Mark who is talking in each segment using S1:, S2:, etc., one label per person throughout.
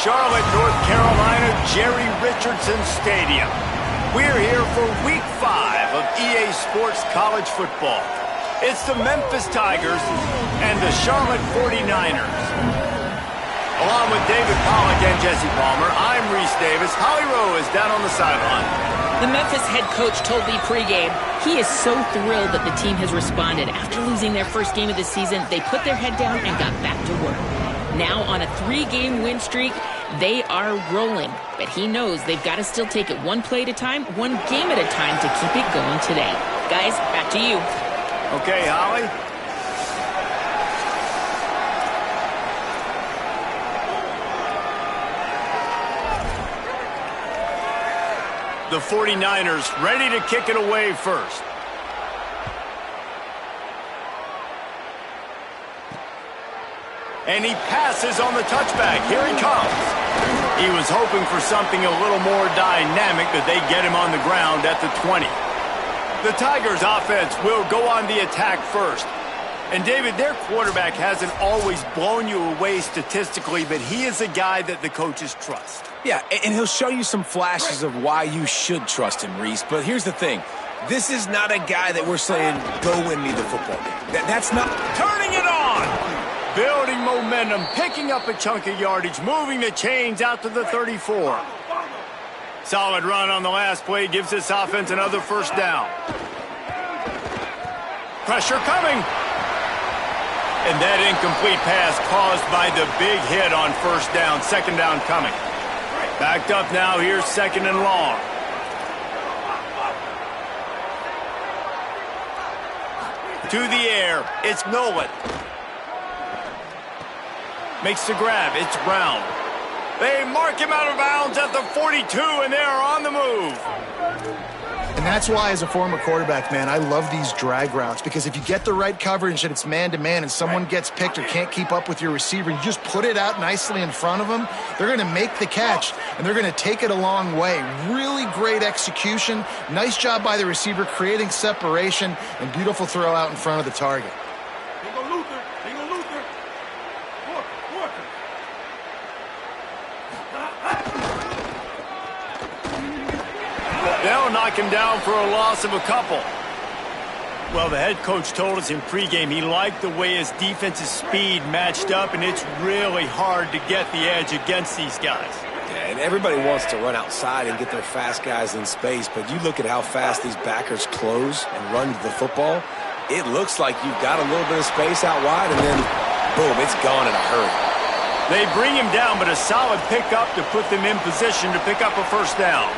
S1: Charlotte, North Carolina, Jerry Richardson Stadium. We're here for Week 5 of EA Sports College Football. It's the Memphis Tigers and the Charlotte 49ers. Along with David Pollack and Jesse Palmer, I'm Reese Davis. Holly Rowe is down on the sideline.
S2: The Memphis head coach told me pregame he is so thrilled that the team has responded. After losing their first game of the season, they put their head down and got back to work. Now on a 3-game win streak, they are rolling. But he knows they've got to still take it one play at a time, one game at a time to keep it going today. Guys, back to you.
S1: Okay, Holly. The 49ers ready to kick it away first. And he passes on the touchback. Here he comes. He was hoping for something a little more dynamic, but they get him on the ground at the 20. The Tigers offense will go on the attack first. And David, their quarterback hasn't always blown you away statistically, but he is a guy that the coaches trust.
S3: Yeah, and he'll show you some flashes of why you should trust him, Reese. But here's the thing. This is not a guy that we're saying, go win me the football game. That's not...
S1: Turning it on! Building momentum, picking up a chunk of yardage, moving the chains out to the 34. Solid run on the last play gives this offense another first down. Pressure coming. And that incomplete pass caused by the big hit on first down. Second down coming. Backed up now, here's second and long. To the air, it's Nolan. Makes the grab, it's Brown. They mark him out of bounds at the 42, and they are on the move.
S4: And that's why, as a former quarterback, man, I love these drag routes, because if you get the right coverage and it's man-to-man and someone gets picked or can't keep up with your receiver, you just put it out nicely in front of them, they're going to make the catch, and they're going to take it a long way. Really great execution. Nice job by the receiver creating separation, and beautiful throw out in front of the target.
S1: They'll knock him down for a loss of a couple. Well, the head coach told us in pregame he liked the way his defense's speed matched up, and it's really hard to get the edge against these guys.
S3: Yeah, and everybody wants to run outside and get their fast guys in space, but you look at how fast these backers close and run the football, it looks like you've got a little bit of space out wide, and then, boom, it's gone in a hurry.
S1: They bring him down, but a solid pickup to put them in position to pick up a first down.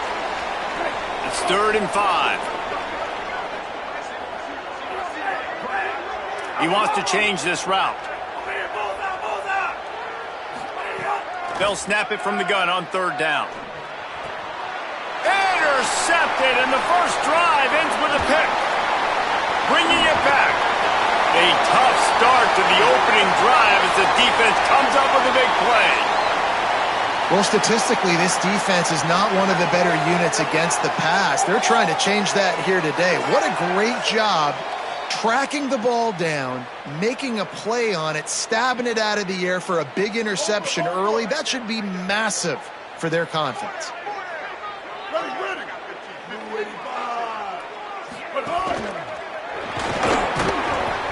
S1: It's 3rd and 5. He wants to change this route. They'll snap it from the gun on 3rd down. Intercepted, and the first drive ends with a pick. Bringing it back. A tough start to the opening drive as the defense comes up with a big play.
S4: Well, statistically, this defense is not one of the better units against the pass. They're trying to change that here today. What a great job tracking the ball down, making a play on it, stabbing it out of the air for a big interception early. That should be massive for their confidence.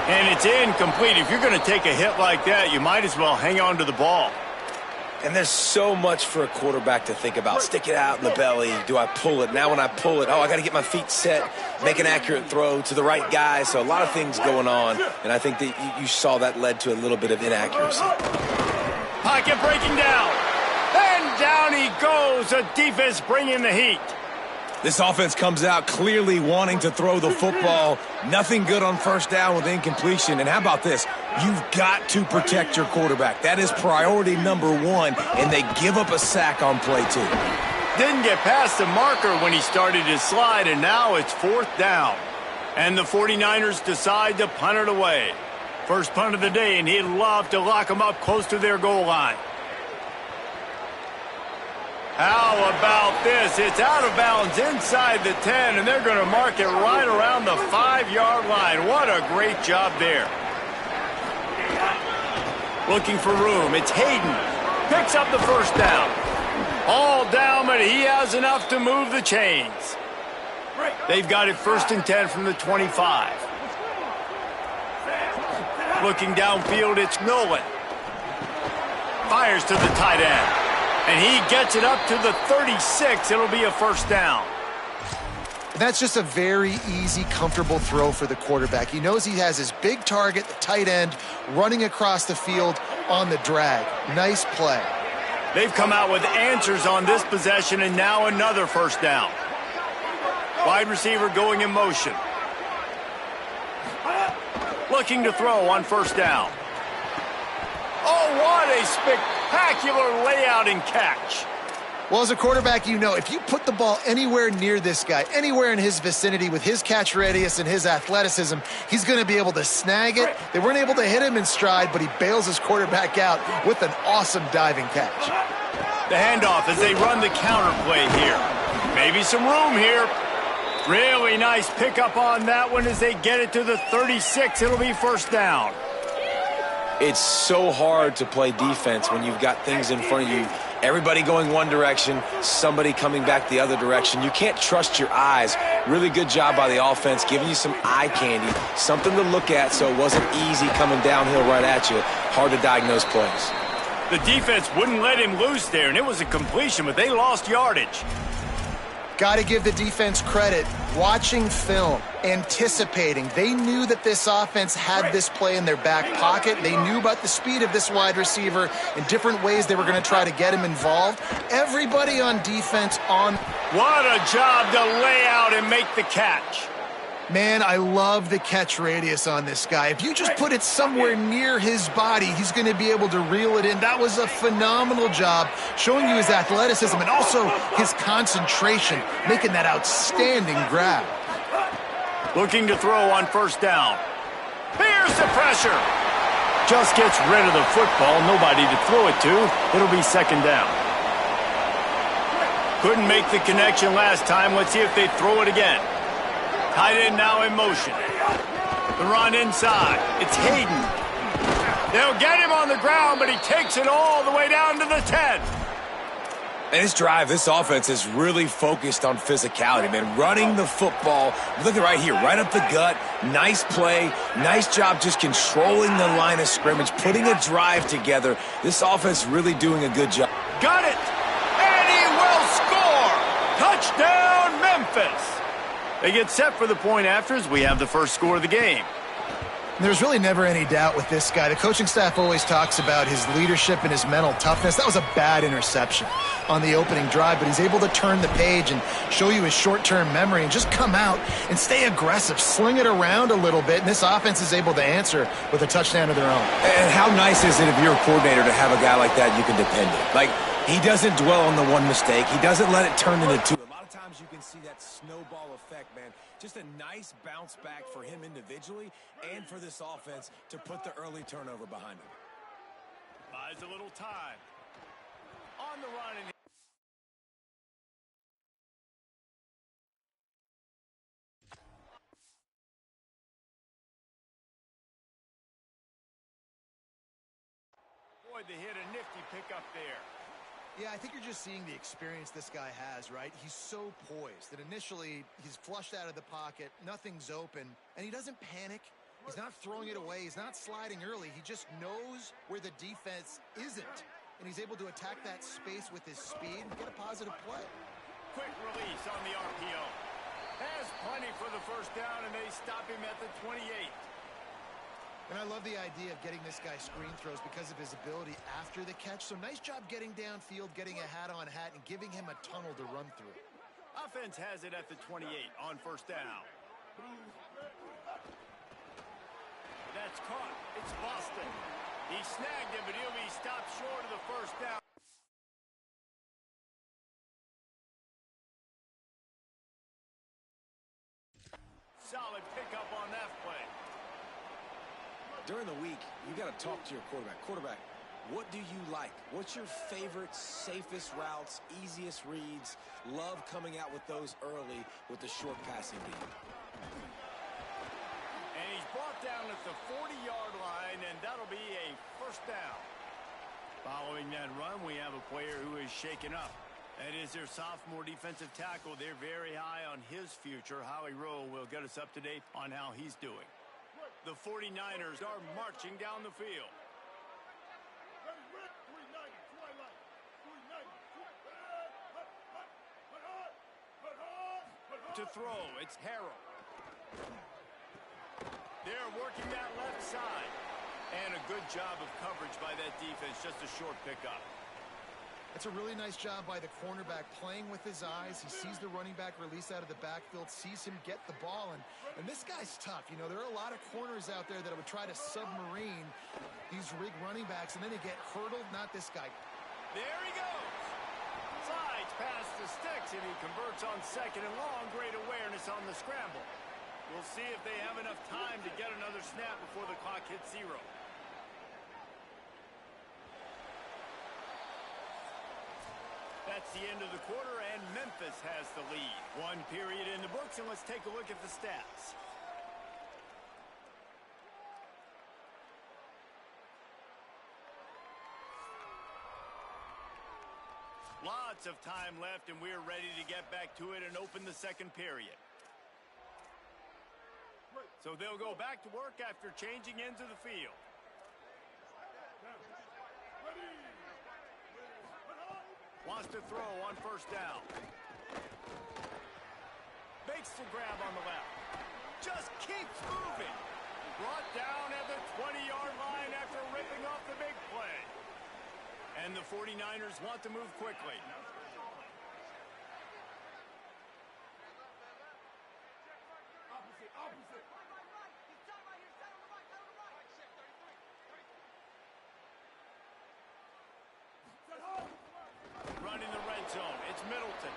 S1: And it's incomplete. If you're going to take a hit like that, you might as well hang on to the ball.
S3: And there's so much for a quarterback to think about. Stick it out in the belly. Do I pull it? Now when I pull it, I got to get my feet set, make an accurate throw to the right guy. So a lot of things going on, and I think that you saw that led to a little bit of inaccuracy.
S1: Pocket breaking down. And down he goes. The defense bringing the heat.
S3: This offense comes out clearly wanting to throw the football. Nothing good on first down with incompletion. And how about this? You've got to protect your quarterback. That is priority number 1, and they give up a sack on play 2.
S1: Didn't get past the marker when he started his slide, and now it's 4th down. And the 49ers decide to punt it away. First punt of the day, and he'd love to lock them up close to their goal line. How about this? It's out of bounds inside the 10, and they're going to mark it right around the 5-yard line. What a great job there. Looking for room. It's Hayden. Picks up the first down. All down, but he has enough to move the chains. They've got it 1st and 10 from the 25. Looking downfield, it's Nolan. Fires to the tight end. And he gets it up to the 36. It'll be a first down.
S4: That's just a very easy, comfortable throw for the quarterback. He knows he has his big target, the tight end, running across the field on the drag. Nice play.
S1: They've come out with answers on this possession, and now another first down. Wide receiver going in motion. Looking to throw on first down. Oh, what a spectacular layout and catch.
S4: Well, as a quarterback, you know, if you put the ball anywhere near this guy, anywhere in his vicinity with his catch radius and his athleticism, he's going to be able to snag it. They weren't able to hit him in stride, but he bails his quarterback out with an awesome diving catch.
S1: The handoff as they run the counter play here. Maybe some room here. Really nice pickup on that one as they get it to the 36. It'll be first down.
S3: It's so hard to play defense when you've got things in front of you. Everybody going one direction, somebody coming back the other direction. You can't trust your eyes. Really good job by the offense, giving you some eye candy, something to look at so it wasn't easy coming downhill right at you. Hard to diagnose plays.
S1: The defense wouldn't let him loose there, and it was a completion, but they lost yardage.
S4: Got to give the defense credit. Watching film, anticipating. They knew that this offense had this play in their back pocket. They knew about the speed of this wide receiver and different ways they were going to try to get him involved. Everybody on defense on.
S1: What a job to lay out and make the catch.
S4: Man, I love the catch radius on this guy. If you just put it somewhere near his body, he's going to be able to reel it in. That was a phenomenal job, showing you his athleticism and also his concentration, making that outstanding grab.
S1: Looking to throw on first down. Here's the pressure. Just gets rid of the football. Nobody to throw it to. It'll be second down. Couldn't make the connection last time. Let's see if they throw it again. Tight end now in motion. The run inside. It's Hayden. They'll get him on the ground, but he takes it all the way down to the 10.
S3: And this drive, this offense is really focused on physicality, man. Running the football. Look at right here, right up the gut. Nice play. Nice job just controlling the line of scrimmage, putting a drive together. This offense really doing a good job.
S1: Got it. And he will score. Touchdown, Memphis. They get set for the point after as we have the first score of the game.
S4: There's really never any doubt with this guy. The coaching staff always talks about his leadership and his mental toughness. That was a bad interception on the opening drive, but he's able to turn the page and show you his short-term memory and just come out and stay aggressive, sling it around a little bit, and this offense is able to answer with a touchdown of their own.
S3: And how nice is it if you're a coordinator to have a guy like that you can depend on? Like, he doesn't dwell on the one mistake. He doesn't let it turn into two. A lot of times you can see that snowball effect, man. Just a nice bounce back for him individually and for this offense to put the early turnover behind him.
S1: Buys a little time. On the run. And boy, they hit a nifty pickup there.
S4: Yeah, I think you're just seeing the experience this guy has, right? He's so poised that initially he's flushed out of the pocket, nothing's open, and he doesn't panic. He's not throwing it away. He's not sliding early. He just knows where the defense isn't, and he's able to attack that space with his speed and get a positive play.
S1: Quick release on the RPO. Has plenty for the first down, and they stop him at the 28.
S4: And I love the idea of getting this guy screen throws because of his ability after the catch. So nice job getting downfield, getting a hat-on-hat, and giving him a tunnel to run through.
S1: Offense has it at the 28 on first down. That's caught. It's Boston. He snagged it, but he'll be stopped short of the first down. Solid pickup on that play.
S3: During the week, you got to talk to your quarterback. Quarterback, what do you like? What's your favorite, safest routes, easiest reads? Love coming out with those early with the short passing game.
S1: And he's brought down at the 40-yard line, and that'll be a first down. Following that run, we have a player who is shaken up. That is their sophomore defensive tackle. They're very high on his future. Howie Rowe will get us up to date on how he's doing. The 49ers are marching down the field. To throw, it's Harrell. They're working that left side. And a good job of coverage by that defense, just a short pickup.
S4: It's a really nice job by the cornerback playing with his eyes. He sees the running back release out of the backfield, sees him get the ball, and this guy's tough. You know, there are a lot of corners out there that would try to submarine these rig running backs, and then they get hurdled. Not this guy.
S1: There he goes. Slides past the sticks, and he converts on second and long. Great awareness on the scramble. We'll see if they have enough time to get another snap before the clock hits 0. That's the end of the quarter, and Memphis has the lead. 1 period in the books, and let's take a look at the stats. Lots of time left, and we're ready to get back to it and open the second period. So they'll go back to work after changing into the field. Wants to throw on first down. Makes the grab on the left. Just keeps moving. Brought down at the 20-yard line after ripping off the big play. And the 49ers want to move quickly. Opposite. Running the red zone. It's Middleton.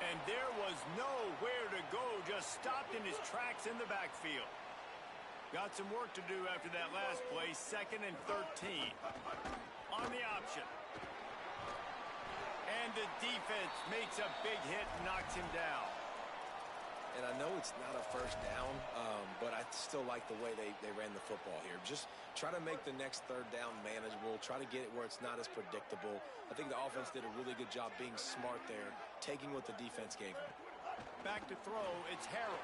S1: And there was nowhere to go. Just stopped in his tracks in the backfield. Got some work to do after that last play. 2nd and 13. On the option. And the defense makes a big hit and knocks him down.
S3: And I know it's not a first down, but I still like the way they ran the football here. Just try to make the next third down manageable. Try to get it where it's not as predictable. I think the offense did a really good job being smart there, taking what the defense gave them.
S1: Back to throw, it's Harrell.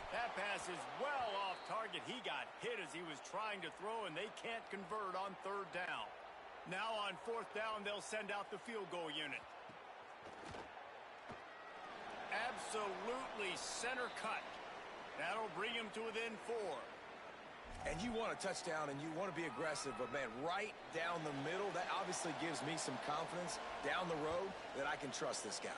S1: That pass is well off target. He got hit as he was trying to throw, and they can't convert on third down. Now on fourth down, they'll send out the field goal unit. Absolutely center cut. That'll bring him to within 4.
S3: And you want a touchdown and you want to be aggressive, but man, right down the middle, that obviously gives me some confidence down the road that I can trust this guy.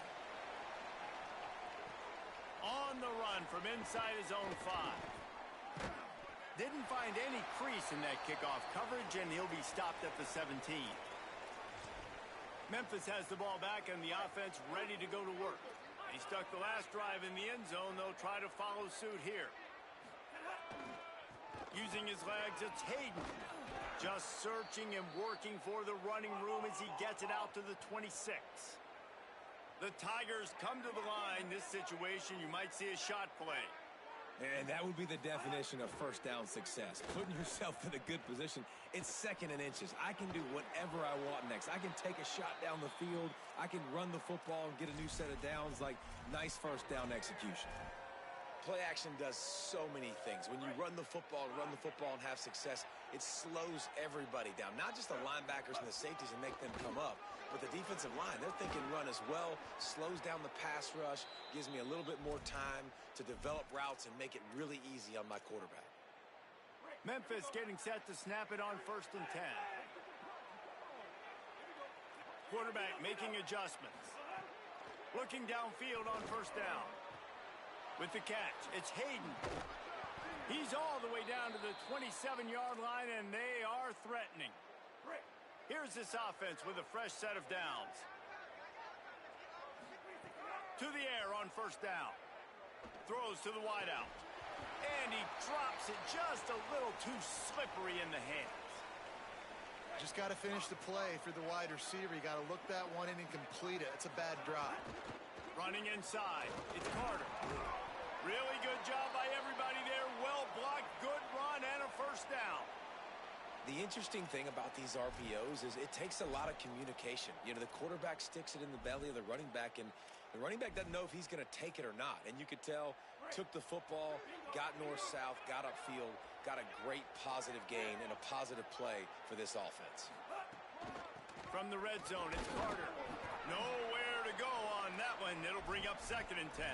S1: On the run from inside his own 5. Didn't find any crease in that kickoff coverage, and he'll be stopped at the 17. Memphis has the ball back and the offense ready to go to work. He stuck the last drive in the end zone. They'll try to follow suit here. Using his legs, it's Hayden. Just searching and working for the running room as he gets it out to the 26. The Tigers come to the line. This situation, you might see a shot play.
S3: And that would be the definition of first down success. Putting yourself in a good position. It's 2nd and inches. I can do whatever I want next. I can take a shot down the field. I can run the football and get a new set of downs. Like, nice first down execution. Play action does so many things. When you run the football and have success, it slows everybody down. Not just the linebackers and the safeties and make them come up, but the defensive line. They're thinking run as well, slows down the pass rush, gives me a little bit more time to develop routes and make it really easy on my quarterback.
S1: Memphis getting set to snap it on 1st and 10. Quarterback making adjustments. Looking downfield on first down. With the catch, it's Hayden. He's all the way down to the 27-yard line, and they are threatening. Here's this offense with a fresh set of downs. To the air on first down. Throws to the wideout. And he drops it just a little too slippery in the hands.
S4: Just got to finish the play for the wide receiver. You got to look that one in and complete it. It's a bad drop.
S1: Running inside, it's Carter. Really good job by everybody there. Well blocked, good run, and a first down.
S3: The interesting thing about these RPOs is it takes a lot of communication. You know, the quarterback sticks it in the belly of the running back, and the running back doesn't know if he's going to take it or not. And you could tell, took the football, got north-south, got upfield, got a great positive gain and a positive play for this offense.
S1: From the red zone, it's Carter. Nowhere to go on that one. It'll bring up 2nd and 10.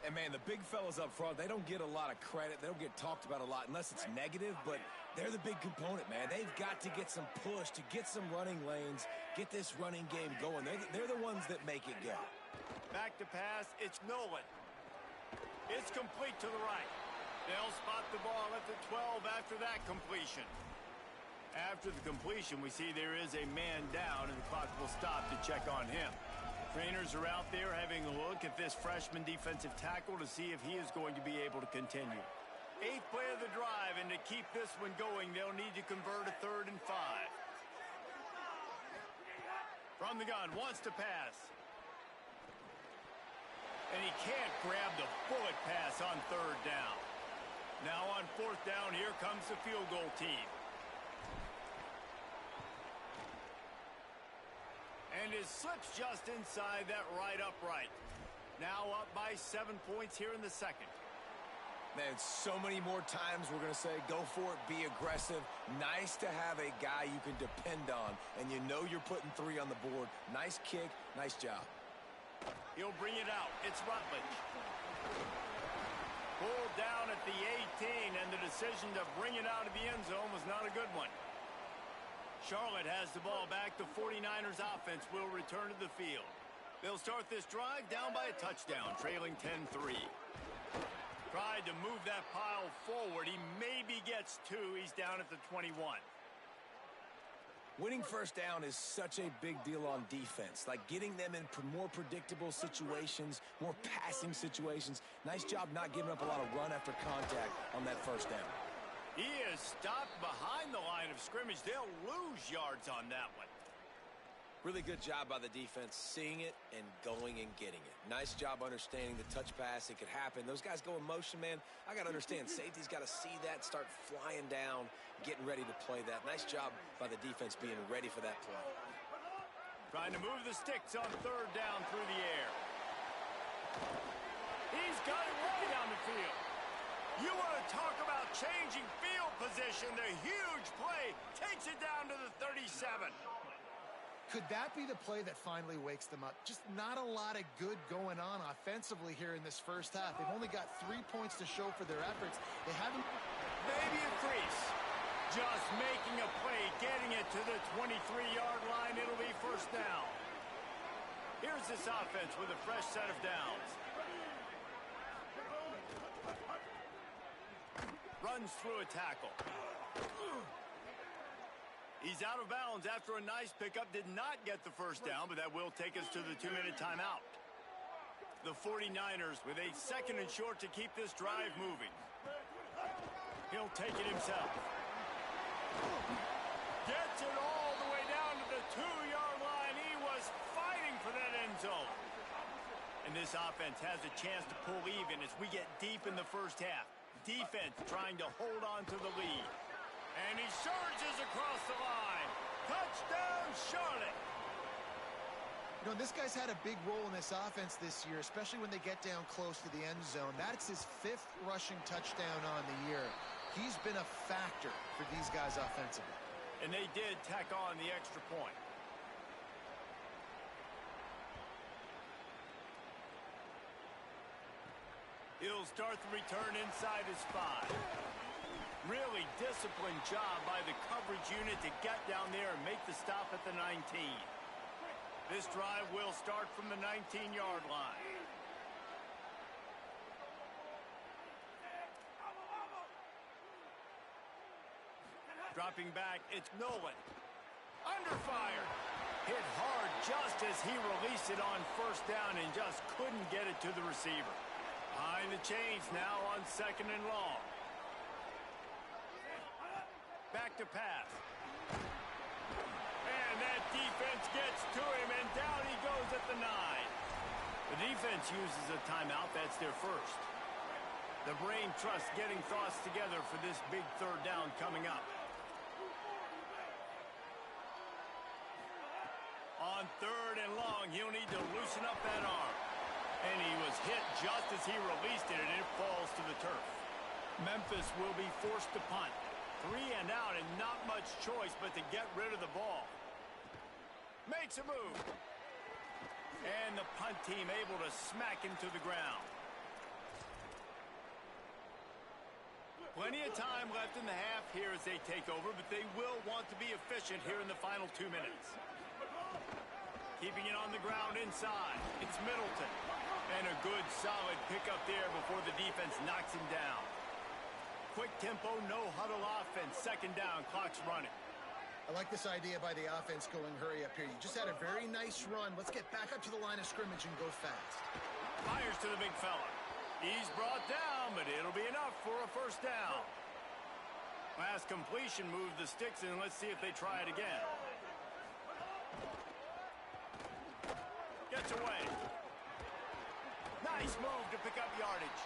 S3: And, man, the big fellas up front, they don't get a lot of credit. They don't get talked about a lot unless it's negative, but they're the big component, man. They've got to get some push, to get some running lanes, get this running game going. They're the ones that make it go.
S1: Back to pass, it's Nolan. It's complete to the right. They'll spot the ball at the 12 after that completion. After the completion, we see there is a man down, and the clock will stop to check on him. Trainers are out there having a look at this freshman defensive tackle to see if he is going to be able to continue. 8th play of the drive, and to keep this one going, they'll need to convert a 3rd and 5. From the gun, wants to pass. And he can't grab the bullet pass on 3rd down. Now on 4th down, here comes the field goal team. And his slips just inside that right upright. Now up by 7 points here in the 2nd.
S3: Man, so many more times we're going to say, go for it, be aggressive. Nice to have a guy you can depend on, and you know you're putting 3 on the board. Nice kick, nice job.
S1: He'll bring it out. It's Rutledge. Pulled down at the 18, and the decision to bring it out of the end zone was not a good one. Charlotte has the ball back. The 49ers offense will return to the field. They'll start this drive down by a touchdown, trailing 10-3. Tried to move that pile forward. He maybe gets 2. He's down at the 21.
S3: Winning first down is such a big deal on defense. Like getting them in more predictable situations, more passing situations. Nice job not giving up a lot of run after contact on that first down.
S1: He is stopped behind the line of scrimmage. They'll lose yards on that one.
S3: Really good job by the defense, seeing it and going and getting it. Nice job understanding the touch pass. It could happen. Those guys go in motion, man. I got to understand. Safety's got to see that, start flying down, getting ready to play that. Nice job by the defense being ready for that play.
S1: Trying to move the sticks on 3rd down through the air. He's got it right on the field. You want to talk about changing field position. The huge play takes it down to the 37.
S4: Could that be the play that finally wakes them up? Just not a lot of good going on offensively here in this first half. They've only got 3 points to show for their efforts. They haven't...
S1: Maybe a crease. Just making a play, getting it to the 23-yard line. It'll be 1st down. Here's this offense with a fresh set of downs. Runs through a tackle. He's out of bounds after a nice pickup. Did not get the first down, but that will take us to the 2-minute timeout. The 49ers with a 2nd and short to keep this drive moving. He'll take it himself. Gets it all the way down to the 2-yard line. He was fighting for that end zone. And this offense has a chance to pull even as we get deep in the first half. Defense trying to hold on to the lead. And he surges across the line. Touchdown, Charlotte.
S4: You know, this guy's had a big role in this offense this year, especially when they get down close to the end zone. That's his 5th rushing touchdown on the year. He's been a factor for these guys offensively.
S1: And they did tack on the extra point. He'll start the return inside his 5. Really disciplined job by the coverage unit to get down there and make the stop at the 19. This drive will start from the 19-yard line. Dropping back, it's Nolan. Under fire. Hit hard just as he released it on 1st down and just couldn't get it to the receiver. Behind the chains now on 2nd and long. Back to pass. And that defense gets to him, and down he goes at the 9. The defense uses a timeout. That's their first. The brain trust getting thoughts together for this big 3rd down coming up. 3rd and long. He'll need to loosen up that arm. And he was hit just as he released it, and it falls to the turf. Memphis will be forced to punt. 3 and out, and not much choice but to get rid of the ball. Makes a move. And the punt team able to smack him to the ground. Plenty of time left in the half here as they take over, but they will want to be efficient here in the final 2 minutes. Keeping it on the ground inside. It's Middleton. And a good, solid pickup there before the defense knocks him down. Quick tempo, no huddle offense. 2nd down, clock's running.
S4: I like this idea by the offense going hurry up here. You just had a very nice run. Let's get back up to the line of scrimmage and go fast.
S1: Fires to the big fella. He's brought down, but it'll be enough for a 1st down. Last completion moved the sticks, and let's see if they try it again. Gets away. Nice move to pick up yardage.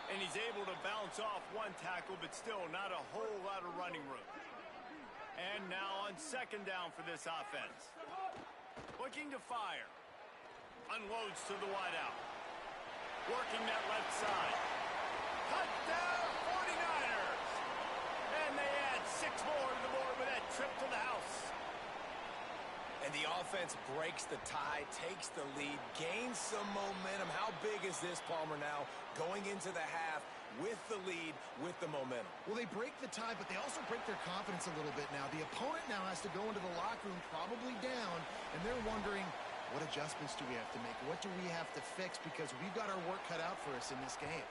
S1: And he's able to bounce off one tackle, but still not a whole lot of running room. And now on 2nd down for this offense. Looking to fire. Unloads to the wideout. Working that left side. Touchdown 49ers! And they add 6 more to the board with that trip to the house.
S3: And the offense breaks the tie, takes the lead, gains some momentum. How big is this, Palmer, now going into the half with the lead, with the momentum?
S4: Well, they break the tie, but they also break their confidence a little bit now. The opponent now has to go into the locker room probably down, and they're wondering, what adjustments do we have to make? What do we have to fix? Because we've got our work cut out for us in this game.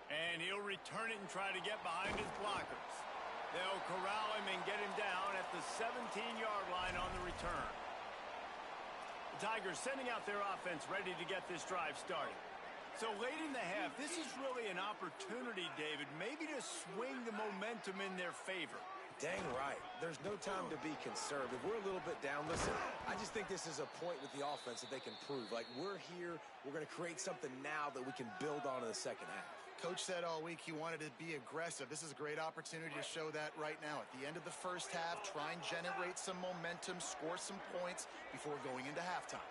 S1: And he'll return it and try to get behind his blockers. They'll corral him and get him down at the 17-yard line on the return. The Tigers sending out their offense ready to get this drive started. So late in the half, this is really an opportunity, David, maybe to swing the momentum in their favor.
S3: Dang right. There's no time to be conservative. We're a little bit down. Listen, I just think this is a point with the offense that they can prove. Like, we're here, we're going to create something now that we can build on in the 2nd half.
S4: Coach said all week he wanted to be aggressive. This is a great opportunity to show that right now. At the end of the 1st half, try and generate some momentum, score some points before going into halftime.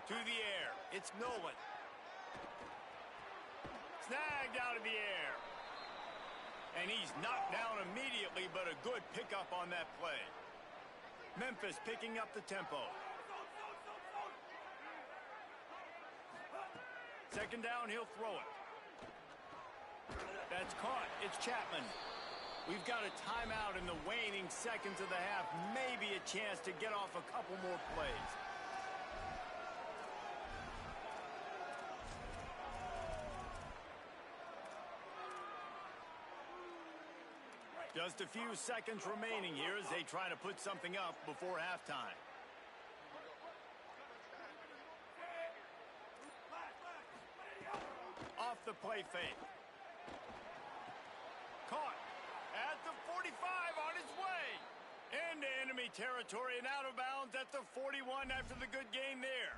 S1: To the air. It's Nolan. Snagged out of the air. And he's knocked down immediately, but a good pickup on that play. Memphis picking up the tempo. 2nd down, he'll throw it. That's caught. It's Chapman. We've got a timeout in the waning seconds of the half. Maybe a chance to get off a couple more plays. Just a few seconds remaining here as they try to put something up before halftime. Off the play fake. Caught at the 45 on his way. Into enemy territory and out of bounds at the 41 after the good gain there.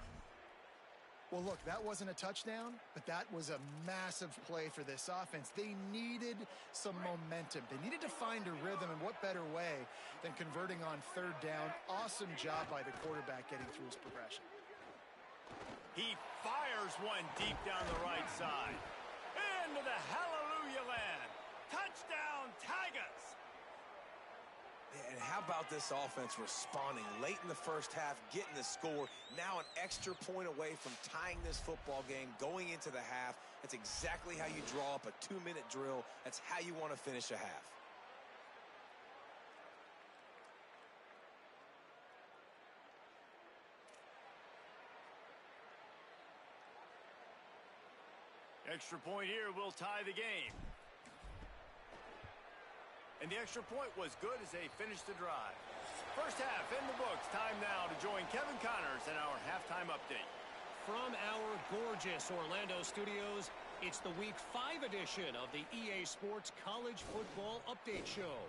S4: Well, look, that wasn't a touchdown, but that was a massive play for this offense. They needed some momentum. They needed to find a rhythm, and what better way than converting on 3rd down. Awesome job by the quarterback getting through his progression.
S1: He fires one deep down the right side. Into the hallelujah land. Touchdown, Tigers!
S3: And how about this offense responding late in the 1st half, getting the score, now an extra point away from tying this football game, going into the half. That's exactly how you draw up a 2-minute drill. That's how you want to finish a half.
S1: Extra point here will tie the game. And the extra point was good as they finished the drive. 1st half in the books. Time now to join Kevin Connors in our halftime update.
S5: From our gorgeous Orlando studios, it's the Week 5 edition of the EA Sports College Football Update Show.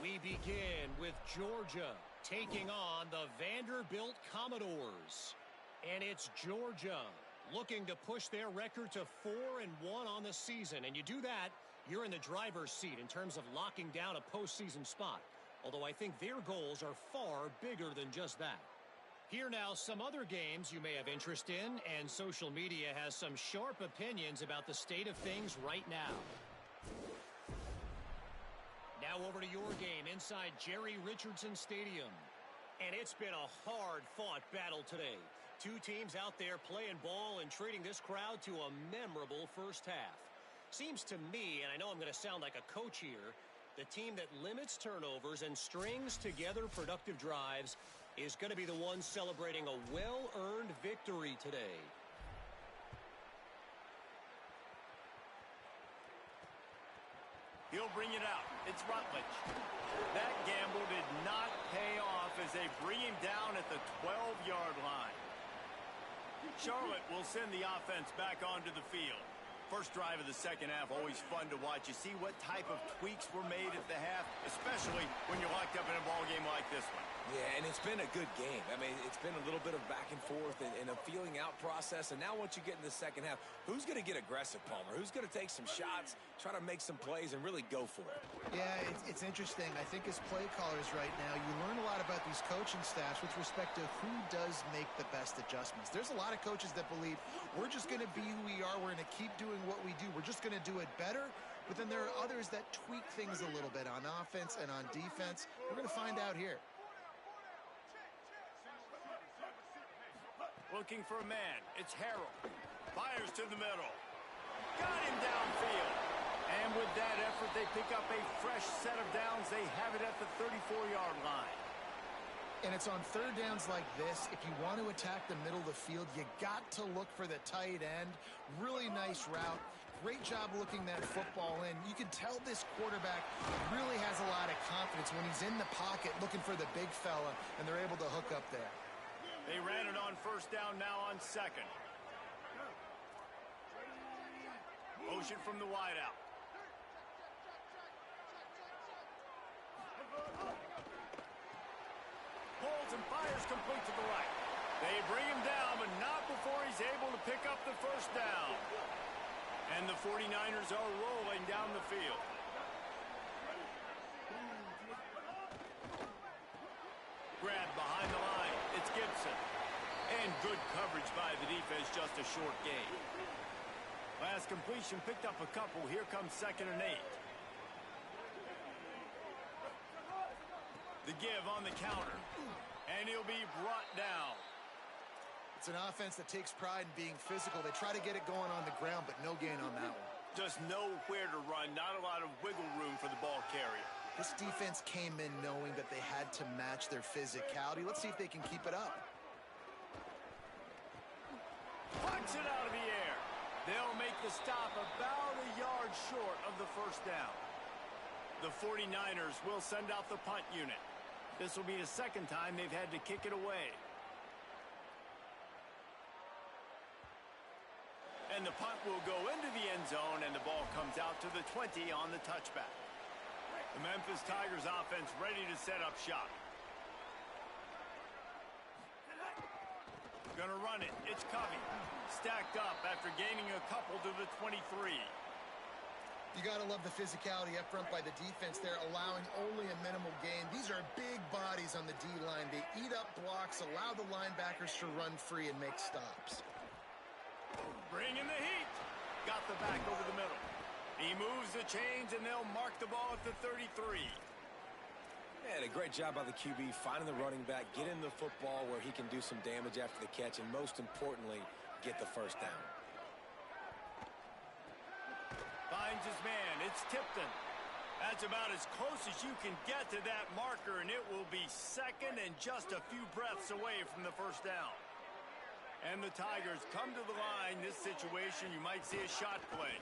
S5: We begin with Georgia taking on the Vanderbilt Commodores. And it's Georgia looking to push their record to 4-1 on the season. And you do that, you're in the driver's seat in terms of locking down a postseason spot. although I think their goals are far bigger than just that. Here now, some other games you may have interest in, and social media has some sharp opinions about the state of things right now. Now over to your game inside Jerry Richardson Stadium. And it's been a hard-fought battle today. Two teams out there playing ball and treating this crowd to a memorable first half. Seems to me, and I know I'm going to sound like a coach here, the team that limits turnovers and strings together productive drives is going to be the one celebrating a well-earned victory today.
S1: He'll bring it out. It's Rutledge. That gamble did not pay off as they bring him down at the 12-yard line. Charlotte will send the offense back onto the field. First drive of the second half, always fun to watch. You see what type of tweaks were made at the half, especially when you're locked up in a ball game like this one.
S3: Yeah, and it's been a good game. I mean, it's been a little bit of back and forth and a feeling out process. And now once you get in the second half, who's going to get aggressive, Palmer? Who's going to take some shots, try to make some plays, and really go for it?
S4: Yeah, it's interesting. I think as play callers right now, you learn a lot about these coaching staffs with respect to who does make the best adjustments. There's a lot of coaches that believe we're just going to be who we are. We're going to keep doing what we do. We're just going to do it better. But then there are others that tweak things a little bit on offense and on defense. We're going to find out here.
S1: Looking for a man. It's Harrell. Fires to the middle. Got him downfield. And with that effort, they pick up a fresh set of downs. They have it at the 34-yard line.
S4: And it's on third downs like this. If you want to attack the middle of the field, you got to look for the tight end. Really nice route. Great job looking that football in. You can tell this quarterback really has a lot of confidence when he's in the pocket looking for the big fella, and they're able to hook up there.
S1: They ran it on first down, now on second. Motion from the wideout. Pulls and fires complete to the right. They bring him down, but not before he's able to pick up the first down. And the 49ers are rolling down the field. Grab behind the line. It's Gibson. And good coverage by the defense, just a short gain. Last completion picked up a couple. Here comes 2nd and 8. The give on the counter. And he'll be brought down.
S4: It's an offense that takes pride in being physical. They try to get it going on the ground, but no gain on that one.
S1: Just nowhere to run. Not a lot of wiggle room for the ball carrier.
S4: This defense came in knowing that they had to match their physicality. Let's see if they can keep it up.
S1: Punch it out of the air. They'll make the stop about a yard short of the first down. The 49ers will send out the punt unit. This will be the second time they've had to kick it away. And the punt will go into the end zone, and the ball comes out to the 20 on the touchback. The Memphis Tigers offense ready to set up shop. Gonna run it. It's Covey. Stacked up after gaining a couple to the 23.
S4: You got to love the physicality up front by the defense there, allowing only a minimal gain. These are big bodies on the D-line. They eat up blocks, allow the linebackers to run free and make stops.
S1: Bring in the heat. Got the back over the middle. He moves the chains, and they'll mark the ball at the 33.
S3: And a great job by the QB, finding the running back, getting the football where he can do some damage after the catch, and most importantly, get the first down.
S1: Finds his man. It's Tipton. That's about as close as you can get to that marker, and it will be second and just a few breaths away from the first down. And the Tigers come to the line. This situation, you might see a shot play.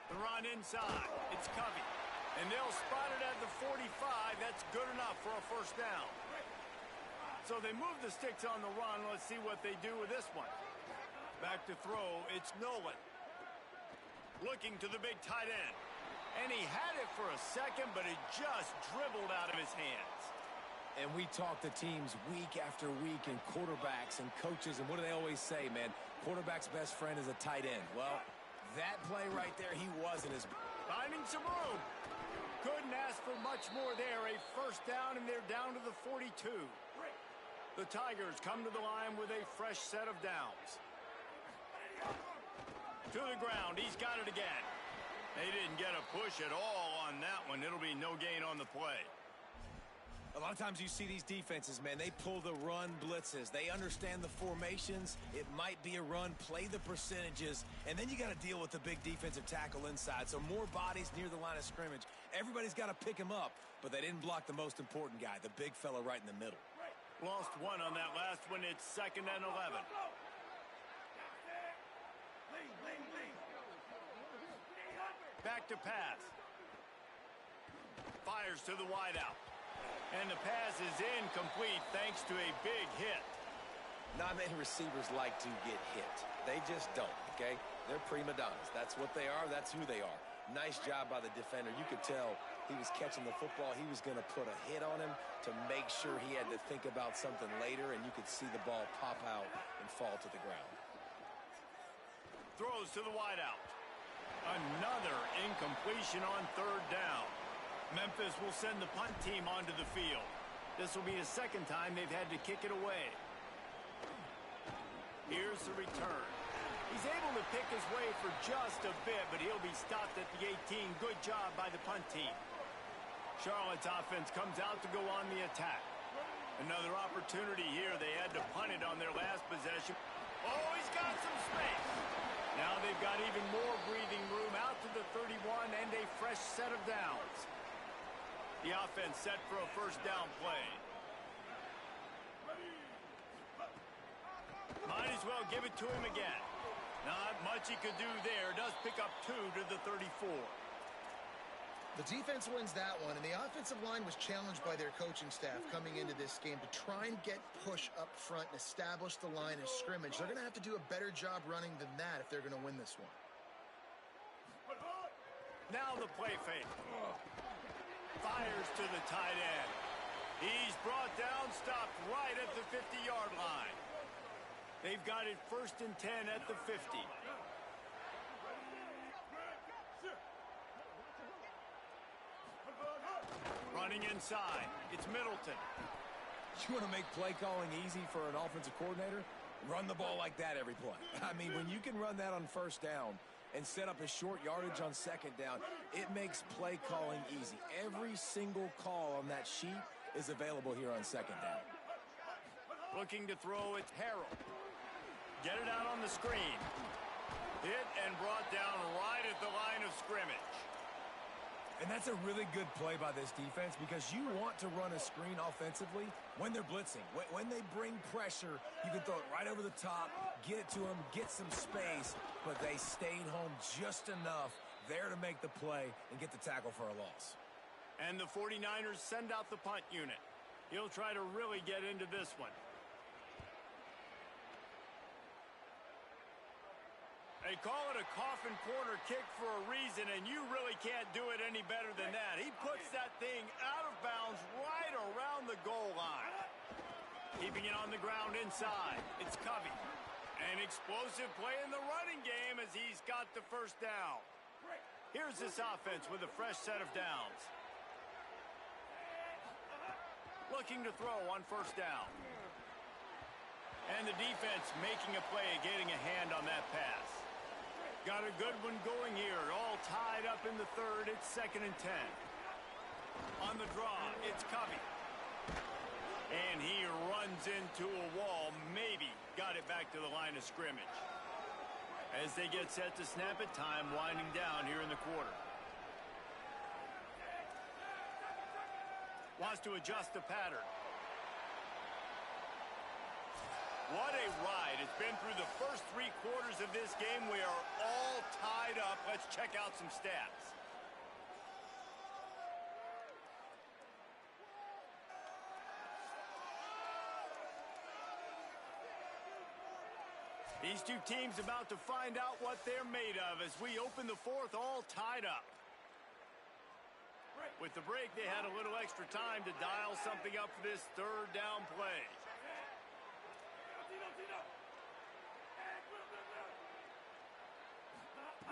S1: The run inside. It's Covey. And they'll spot it at the 45. That's good enough for a first down. So they move the sticks on the run. Let's see what they do with this one. Back to throw. It's Nolan. Looking to the big tight end. And he had it for a second, but it just dribbled out of his hands.
S3: And we talk to teams week after week, and quarterbacks and coaches, and what do they always say, man? Quarterback's best friend is a tight end. Well, that play right there, he wasn't as...
S1: Finding some room. Couldn't ask for much more there. A first down, and they're down to the 42. The Tigers come to the line with a fresh set of downs. To the ground. He's got it again. They didn't get a push at all on that one. It'll be no gain on the play.
S3: A lot of times you see these defenses, man, they pull the run blitzes. They understand the formations. It might be a run, play the percentages, and then you got to deal with the big defensive tackle inside. So more bodies near the line of scrimmage. Everybody's got to pick him up, but they didn't block the most important guy, the big fella right in the middle.
S1: Lost one on that last one. It's 2nd and 11. Back to pass. Fires to the wideout. And the pass is incomplete thanks to a big hit.
S3: Not many receivers like to get hit. They just don't, okay? They're prima donnas. That's what they are. That's who they are. Nice job by the defender. You could tell he was catching the football. He was going to put a hit on him to make sure he had to think about something later, and you could see the ball pop out and fall to the ground.
S1: Throws to the wideout. Another incompletion on 3rd down. Memphis will send the punt team onto the field. This will be the 2nd time they've had to kick it away. Here's the return. He's able to pick his way for just a bit, but he'll be stopped at the 18. Good job by the punt team. Charlotte's offense comes out to go on the attack. Another opportunity here. They had to punt it on their last possession. Oh, he's got some space. Now they've got even more breathing room out to the 31 and a fresh set of downs. The offense set for a first down play. Might as well give it to him again. Not much he could do there. Does pick up 2 to the 34.
S4: The defense wins that one, and the offensive line was challenged by their coaching staff coming into this game to try and get push up front and establish the line of scrimmage. They're going to have to do a better job running than that if they're going to win this one.
S1: Now the play fake. Fires to the tight end. He's brought down, stopped right at the 50-yard line. They've got it 1st and 10 at the 50. Running inside. It's Middleton.
S3: You want to make play calling easy for an offensive coordinator? Run the ball like that every play. I mean, when you can run that on 1st down and set up a short yardage on 2nd down, it makes play calling easy. Every single call on that sheet is available here on 2nd down.
S1: Looking to throw, it's Harrell. Get it out on the screen. Hit and brought down right at the line of scrimmage.
S3: And that's a really good play by this defense because you want to run a screen offensively when they're blitzing. When they bring pressure, you can throw it right over the top, get it to them, get some space, but they stayed home just enough there to make the play and get the tackle for a loss.
S1: And the 49ers send out the punt unit. He'll try to really get into this one. They call it a coffin corner kick for a reason, and you really can't do it any better than that. He puts that thing out of bounds right around the goal line. Keeping it on the ground inside. It's Covey. An explosive play in the running game as he's got the first down. Here's this offense with a fresh set of downs. Looking to throw on 1st down. And the defense making a play, getting a hand on that pass. Got a good one going here. All tied up in the 3rd. It's 2nd and 10. On the draw, it's Covey. And he runs into a wall. Maybe got it back to the line of scrimmage. As they get set to snap it, time winding down here in the quarter. Wants to adjust the pattern. What a ride. It's been through the first 3 quarters of this game. We are all tied up. Let's check out some stats. These two teams about to find out what they're made of as we open the 4th all tied up. With the break, they had a little extra time to dial something up for this 3rd down play.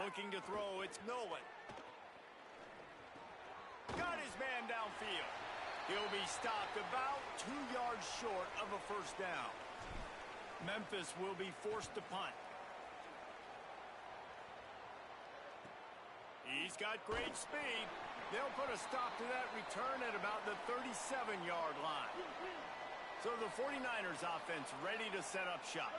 S1: Looking to throw, it's Nolan. Got his man downfield. He'll be stopped about 2 yards short of a first down. Memphis will be forced to punt. He's got great speed. They'll put a stop to that return at about the 37-yard line. So the 49ers offense ready to set up shop.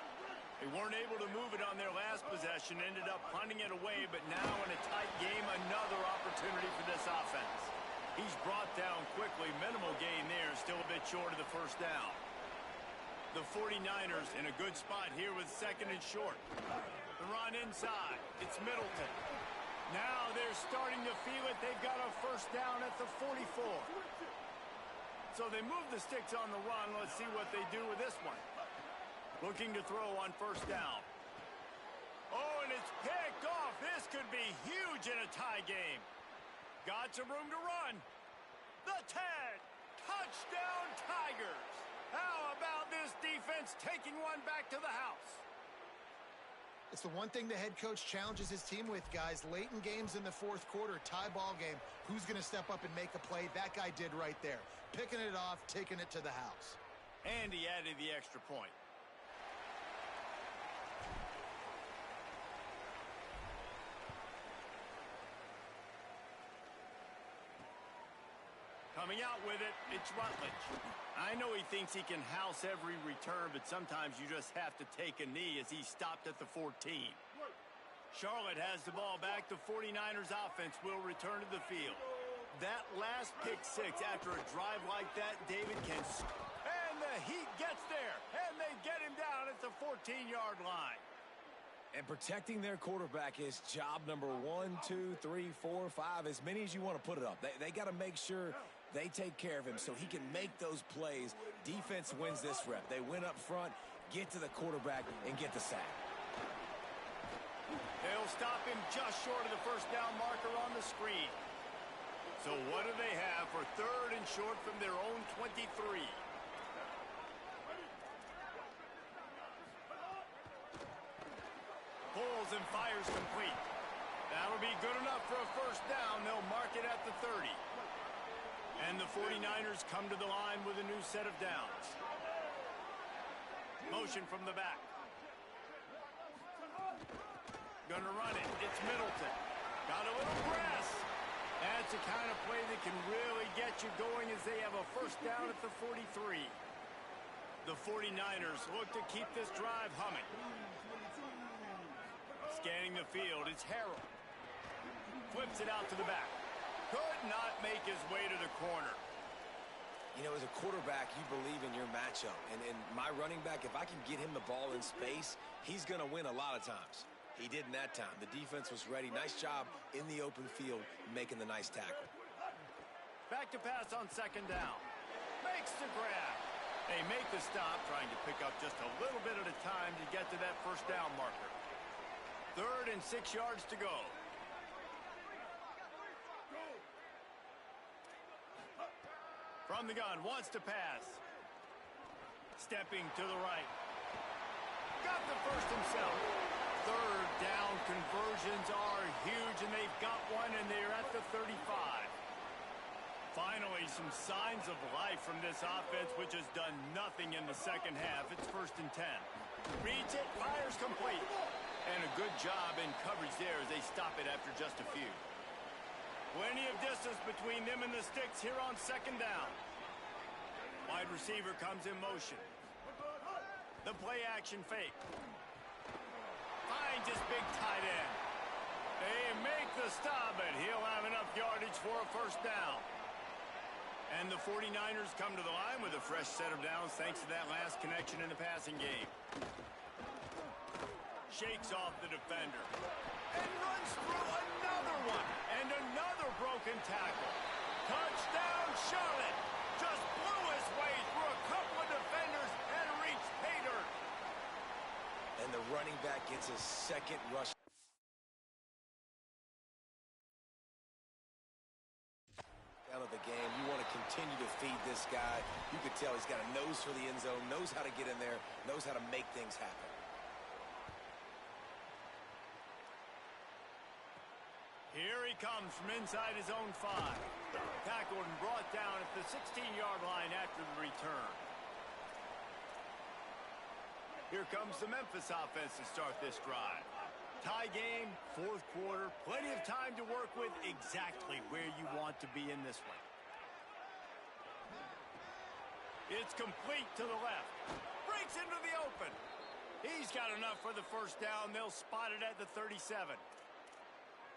S1: They weren't able to move it on their last possession, ended up punting it away, but now in a tight game, another opportunity for this offense. He's brought down quickly, minimal gain there, still a bit short of the first down. The 49ers in a good spot here with second and short. The run inside, it's Middleton. Now they're starting to feel it. They've got a first down at the 44. So they move the sticks on the run. Let's see what they do with this one. Looking to throw on first down. Oh, and it's picked off. This could be huge in a tie game. Got some room to run. The 10. Touchdown Tigers. How about this defense taking one back to the house?
S4: It's the one thing the head coach challenges his team with, guys. Late in games in the fourth quarter, tie ball game. Who's going to step up and make a play? That guy did right there. Picking it off, taking it to the house.
S1: And he added the extra point. Coming out with it, it's Rutledge. I know he thinks he can house every return, but sometimes you just have to take a knee as he's stopped at the 14. Charlotte has the ball back. The 49ers offense will return to the field. That last pick six after a drive like that, David can... And the Heat gets there, and they get him down at the 14-yard line.
S3: And protecting their quarterback is job number 1, 2, 3, 4, 5, as many as you want to put it up. They got to make sure they take care of him so he can make those plays. Defense wins this rep. They win up front, get to the quarterback, and get the sack.
S1: They'll stop him just short of the first down marker on the screen. So what do they have for third and short from their own 23? Pulls and fires complete. That'll be good enough for a first down. They'll mark it at the 30. And the 49ers come to the line with a new set of downs. Motion from the back. Gonna run it. It's Middleton. Got a little press. That's the kind of play that can really get you going as they have a first down at the 43. The 49ers look to keep this drive humming. Scanning the field, it's Harrell. Flips it out to the back. Could not make his way to the corner.
S3: You know, as a quarterback, you believe in your matchup. And my running back, if I can get him the ball in space, he's going to win a lot of times. He did in that time. The defense was ready. Nice job in the open field making the nice tackle.
S1: Back to pass on second down. Makes the grab. They make the stop, trying to pick up just a little bit at a time to get to that first down marker. 3rd and 6 yards to go. From the gun, wants to pass. Stepping to the right. Got the first himself. 3rd down conversions are huge, and they've got one, and they're at the 35. Finally, some signs of life from this offense, which has done nothing in the second half. It's 1st and 10. Reads it, fires complete. And a good job in coverage there as they stop it after just a few. Plenty of distance between them and the sticks here on second down. Wide receiver comes in motion. The play action fake. Finds his big tight end. They make the stop, but he'll have enough yardage for a first down. And the 49ers come to the line with a fresh set of downs thanks to that last connection in the passing game. Shakes off the defender. And runs through another one. And another broken tackle. Touchdown, Charlotte. Just blew his way through a couple of defenders and reached pay dirt.
S3: And the running back gets his second rush. Out of the game, you want to continue to feed this guy. You could tell he's got a nose for the end zone, knows how to get in there, knows how to make things happen.
S1: Here he comes from inside his own 5. tackled and brought down at the 16-yard line after the return. Here comes the Memphis offense to start this drive. Tie game, fourth quarter, plenty of time to work with, exactly where you want to be in this one. It's complete to the left. Breaks into the open. He's got enough for the first down. They'll spot it at the 37.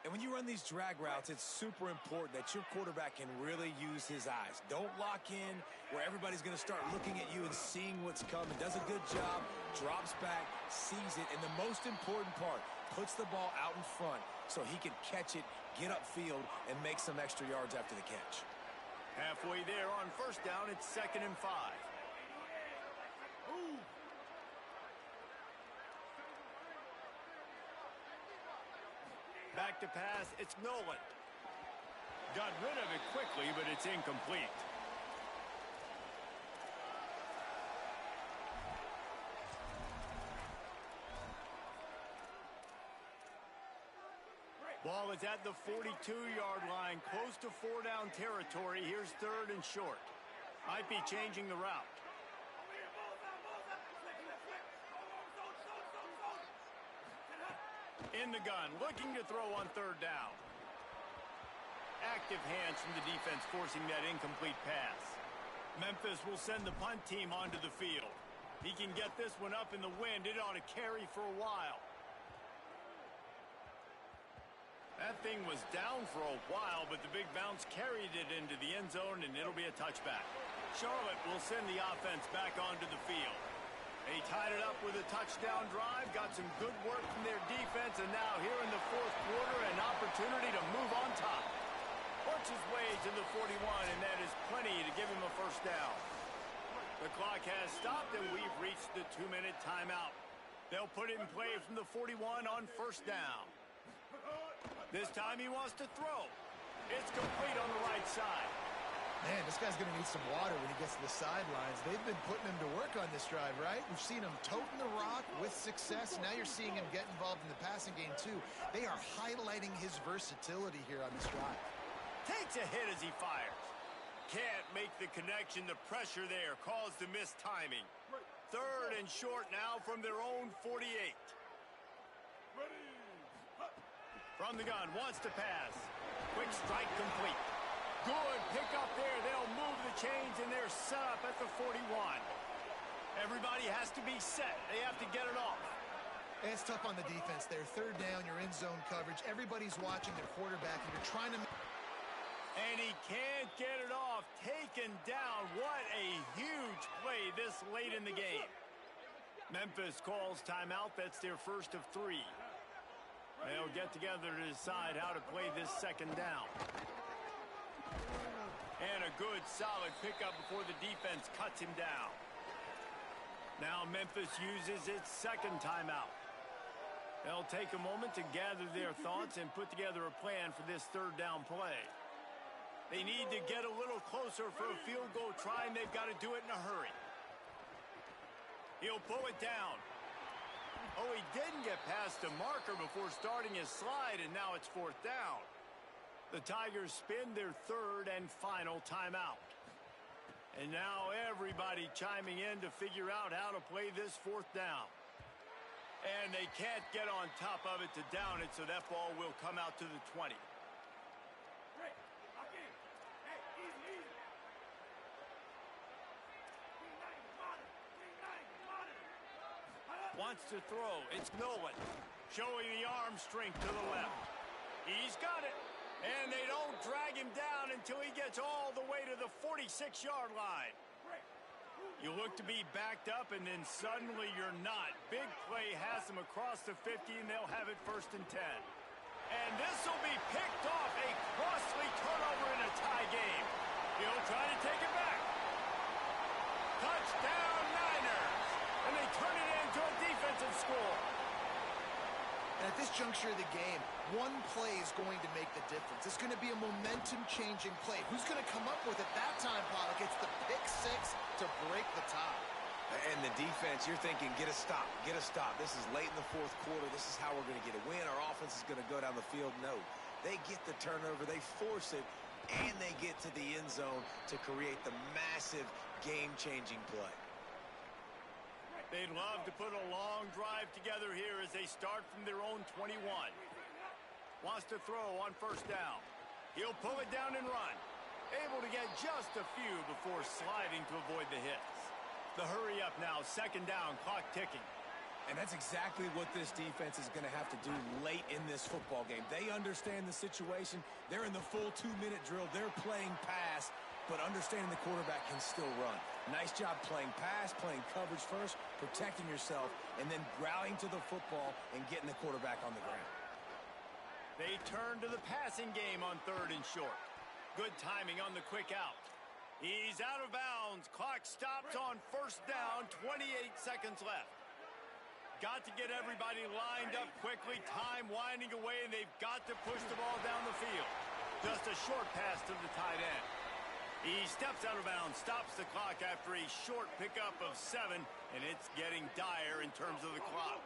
S3: And when you run these drag routes, it's super important that your quarterback can really use his eyes. Don't lock in where everybody's going to start looking at you and seeing what's coming. Does a good job, drops back, sees it, and the most important part, puts the ball out in front so he can catch it, get upfield, and make some extra yards after the catch.
S1: Halfway there on first down, it's 2nd and 5. Ooh. Back to pass, it's Nolan. Got rid of it quickly, but it's incomplete. Ball is at the 42-yard line, close to 4-down territory. Here's 3rd and short. Might be changing the route. In the gun, looking to throw on 3rd down. Active hands from the defense forcing that incomplete pass. Memphis will send the punt team onto the field. He can get this one up in the wind. It ought to carry for a while. That thing was down for a while, but the big bounce carried it into the end zone, and it'll be a touchback. Charlotte will send the offense back onto the field. They tied it up with a touchdown drive, got some good work from their defense, and now here in the fourth quarter, an opportunity to move on top. Works his way to the 41, and that is plenty to give him a first down. The clock has stopped, and we've reached the 2-minute timeout. They'll put it in play from the 41 on first down. This time he wants to throw. It's complete on the right side.
S4: Man, this guy's going to need some water when he gets to the sidelines. They've been putting him to work on this drive, right? We've seen him toting the rock with success. Now you're seeing him get involved in the passing game, too. They are highlighting his versatility here on this drive.
S1: Takes a hit as he fires. Can't make the connection. The pressure there caused the missed timing. 3rd and short now from their own 48. From the gun, wants to pass. Quick strike complete. Good pick up there. They'll move the chains, and they're set up at the 41. Everybody has to be set. They have to get it off.
S4: And it's tough on the defense there. 3rd down, you're in zone coverage. Everybody's watching their quarterback, and you're trying to...
S1: And he can't get it off. Taken down. What a huge play this late in the game. Memphis calls timeout. That's their first of 3. They'll get together to decide how to play this 2nd down. And a good, solid pickup before the defense cuts him down. Now Memphis uses its 2nd timeout. They'll take a moment to gather their thoughts and put together a plan for this 3rd down play. They need to get a little closer for a field goal try, and they've got to do it in a hurry. He'll pull it down. Oh, he didn't get past the marker before starting his slide, and now it's 4th down. The Tigers spin their 3rd and final timeout. And now everybody chiming in to figure out how to play this 4th down. And they can't get on top of it to down it, so that ball will come out to the 20. Wants to throw. It's Nolan. Showing the arm strength to the left. He's got it. And they don't drag him down until he gets all the way to the 46-yard line. You look to be backed up, and then suddenly you're not. Big play has them across the 50, and they'll have it 1st and 10. And this will be picked off. A costly turnover in a tie game. He'll try to take it back. Touchdown, Niners. And they turn it into a defensive score.
S4: And at this juncture of the game, one play is going to make the difference. It's going to be a momentum-changing play. Who's going to come up with it that time, Pollock? It's the pick 6 to break the tie.
S3: And the defense, you're thinking, get a stop, get a stop. This is late in the fourth quarter. This is how we're going to get a win. Our offense is going to go down the field. No, they get the turnover. They force it. and they get to the end zone to create the massive game-changing play.
S1: They'd love to put a long drive together here as they start from their own 21. Wants to throw on first down. He'll pull it down and run. Able to get just a few before sliding to avoid the hits. The hurry up now, second down, clock ticking.
S3: And that's exactly what this defense is going to have to do late in this football game. They understand the situation. They're in the full 2-minute drill. They're playing pass, but understanding the quarterback can still run. Nice job playing pass, playing coverage first, protecting yourself, and then rallying to the football and getting the quarterback on the ground.
S1: They turn to the passing game on third and short. Good timing on the quick out. He's out of bounds. Clock stops on first down, 28 seconds left. Got to get everybody lined up quickly, time winding away, and they've got to push the ball down the field. Just a short pass to the tight end. He steps out of bounds, stops the clock after a short pickup of 7, and it's getting dire in terms of the clock.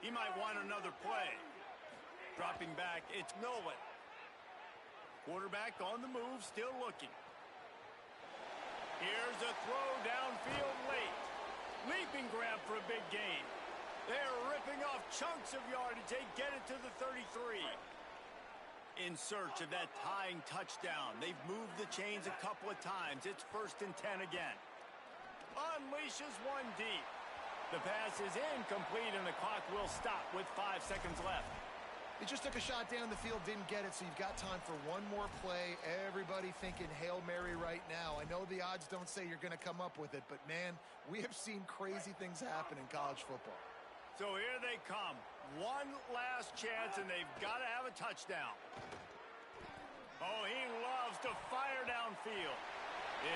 S1: He might want another play. Dropping back, it's Nolan. Quarterback on the move, still looking. Here's a throw downfield late. Leaping grab for a big gain. They're ripping off chunks of yardage. They get it to the 33. In search of that tying touchdown. They've moved the chains a couple of times. It's 1st and 10 again. Unleashes one deep. The pass is incomplete, and the clock will stop with 5 seconds left.
S4: He just took a shot down the field, didn't get it, so you've got time for one more play. Everybody thinking Hail Mary right now. I know the odds don't say you're going to come up with it, but, man, we have seen crazy things happen in college football.
S1: So here they come. One last chance, and they've got to have a touchdown. Oh, he loves to fire downfield.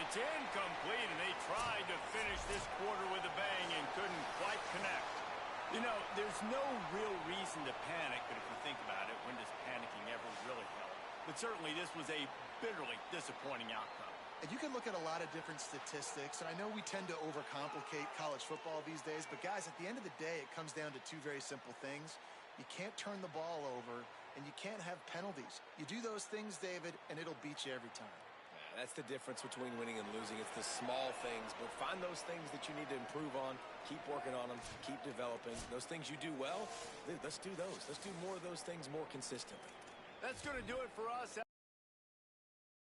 S1: It's incomplete, and they tried to finish this quarter with a bang and couldn't quite connect. You know, there's no real reason to panic, but if you think about it, when does panicking ever really help? But certainly this was a bitterly disappointing outcome.
S4: And you can look at a lot of different statistics, and I know we tend to overcomplicate college football these days, but guys, at the end of the day, it comes down to two very simple things. You can't turn the ball over, and you can't have penalties. You do those things, David, and it'll beat you every time.
S3: That's the difference between winning and losing. It's the small things, but find those things that you need to improve on. Keep working on them. Keep developing. Those things you do well, let's do those. Let's do more of those things more consistently.
S1: That's going to do it for us.